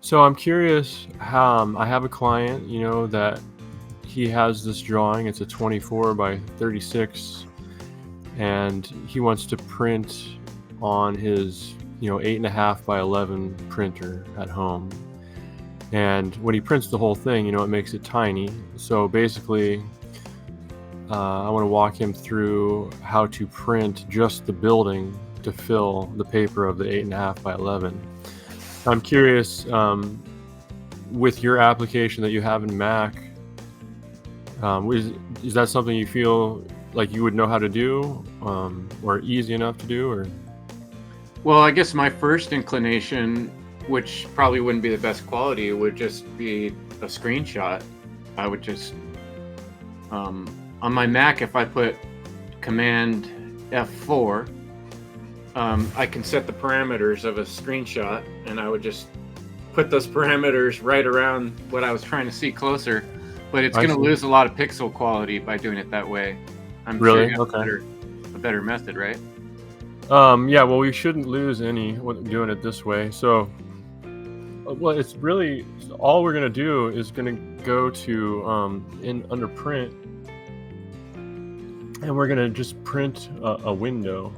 So I'm curious. I have a client, that he has this drawing. It's a 24 by 36, and he wants to print on his, 8.5 by 11 printer at home. And when he prints the whole thing, it makes it tiny. So basically, I want to walk him through how to print just the building to fill the paper of the 8.5 by 11. I'm curious, with your application that you have in Mac, is that something you feel like you would know how to do, or easy enough to do, or? Well, I guess my first inclination, which probably wouldn't be the best quality, would just be a screenshot. I would just, on my Mac, if I put Command F4, I can set the parameters of a screenshot, and I would just put those parameters right around what I was trying to see closer. But it's going to lose a lot of pixel quality by doing it that way. I'm Really? sure you have a better method, right? Yeah, well, we shouldn't lose any doing it this way. So, well, it's really all we're gonna do is gonna go to under print, and we're gonna just print a window.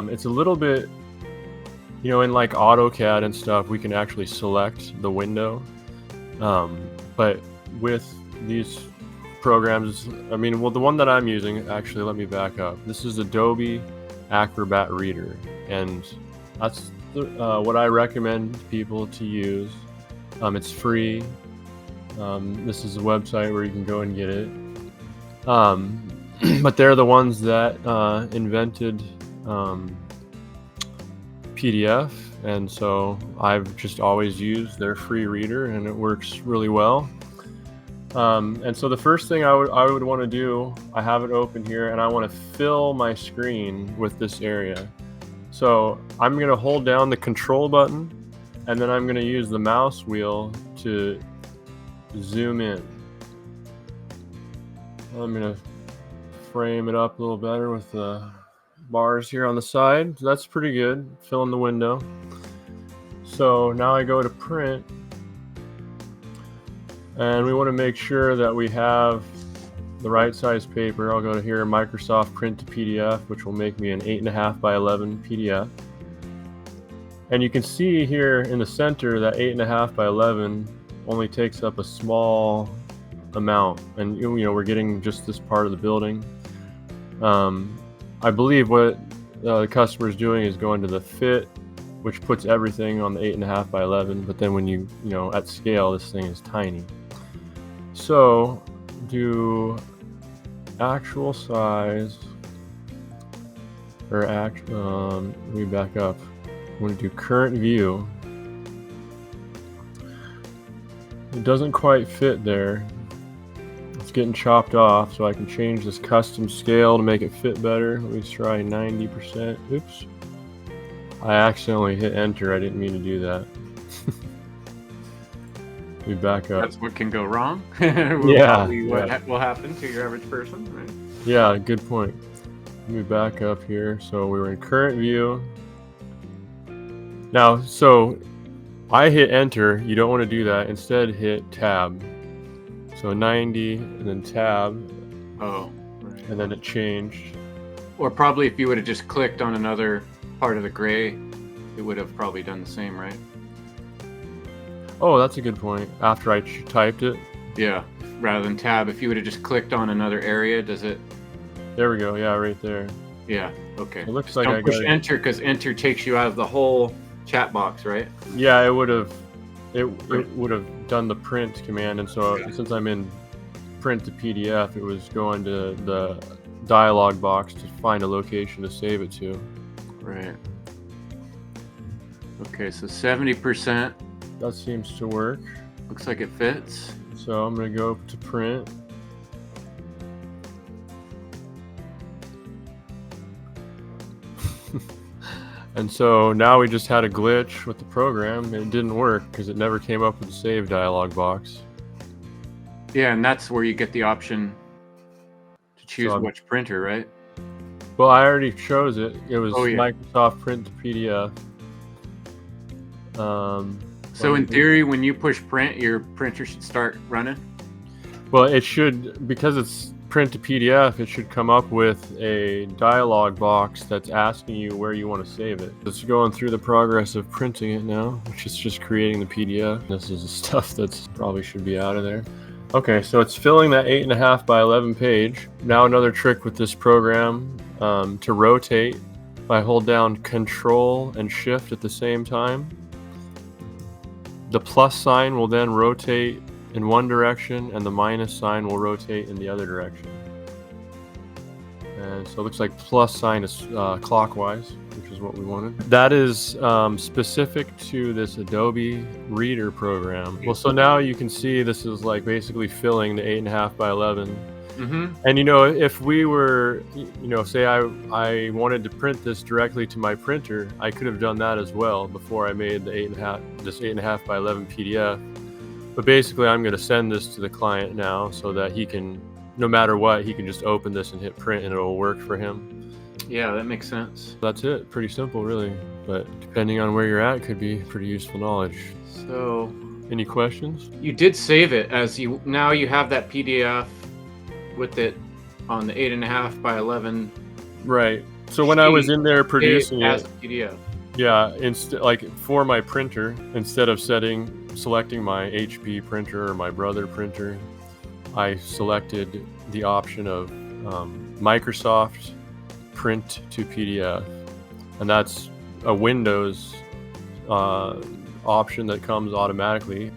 It's a little bit, in like AutoCAD and stuff, we can actually select the window, but with these programs, the one that I'm using, actually, let me back up. This is Adobe Acrobat Reader, and that's what I recommend people to use. It's free. This is a website where you can go and get it. But they're the ones that invented PDF, and so I've just always used their free reader, and it works really well. And so the first thing I would want to do, I have it open here, and I want to fill my screen with this area. So I'm going to hold down the control button, and then I'm going to use the mouse wheel to zoom in. I'm going to frame it up a little better with the bars here on the side. So that's pretty good, filling the window. So now I go to print, and we want to make sure that we have the right size paper. I'll go to here, Microsoft Print to PDF, which will make me an 8.5 by 11 PDF. And you can see here in the center that 8.5 by 11 only takes up a small amount, and we're getting just this part of the building. I believe what the customer is doing is going to the fit, which puts everything on the 8.5 by 11. But then when you at scale, this thing is tiny. So do actual size, or let me back up. I'm going to do current view. It doesn't quite fit there. It's getting chopped off, so I can change this custom scale to make it fit better. Let me try 90%. Oops. I accidentally hit enter. I didn't mean to do that. We back up. That's what can go wrong. What will happen to your average person, right? Yeah, good point. Let me back up here. So we were in current view. Now, so I hit enter. You don't want to do that. Instead, hit tab. So 90 and then tab. Oh, right. And then it changed. Or probably if you would have just clicked on another part of the gray, it would have probably done the same, right? Oh, that's a good point. After I typed it? Yeah, rather than tab, if you would have just clicked on another area, does it? There we go. Yeah, right there. Yeah, okay. It looks like Don't push enter, because enter takes you out of the whole chat box, right? Yeah, it would have done the print command, and so since I'm in print to PDF, it was going to the dialog box to find a location to save it to. Right. Okay, so 70%. That seems to work. Looks like it fits. So I'm going to go to print. And so now we just had a glitch with the program. It didn't work because it never came up with a save dialog box. Yeah, and that's where you get the option to choose which printer, right? Well, I already chose it. It was Microsoft Print to PDF. So in theory, when you push print, your printer should start running? Well, it should, because it's print to PDF, it should come up with a dialog box that's asking you where you want to save it. It's going through the progress of printing it now, which is just creating the PDF. This is the stuff that's probably should be out of there. Okay, so it's filling that 8.5 by 11 page. Now another trick with this program, to rotate, I hold down Control and Shift at the same time. The plus sign will then rotate in one direction and the minus sign will rotate in the other direction. And so it looks like plus sign is clockwise, which is what we wanted. That is specific to this Adobe Reader program. Well, so now you can see this is like basically filling the 8.5 by 11. And if we were, say I wanted to print this directly to my printer, I could have done that as well before I made the 8.5 by 11 PDF. But basically, I'm going to send this to the client now so that he can, no matter what, he can just open this and hit print and it'll work for him. Yeah, that makes sense. That's it. Pretty simple, really. But depending on where you're at, could be pretty useful knowledge. So, any questions? You did save it as now you have that PDF with it on the 8.5 by 11. Right. So when I was in there producing it as a PDF. Yeah, like for my printer, instead of selecting my HP printer or my Brother printer, I selected the option of Microsoft Print to PDF, and that's a Windows option that comes automatically.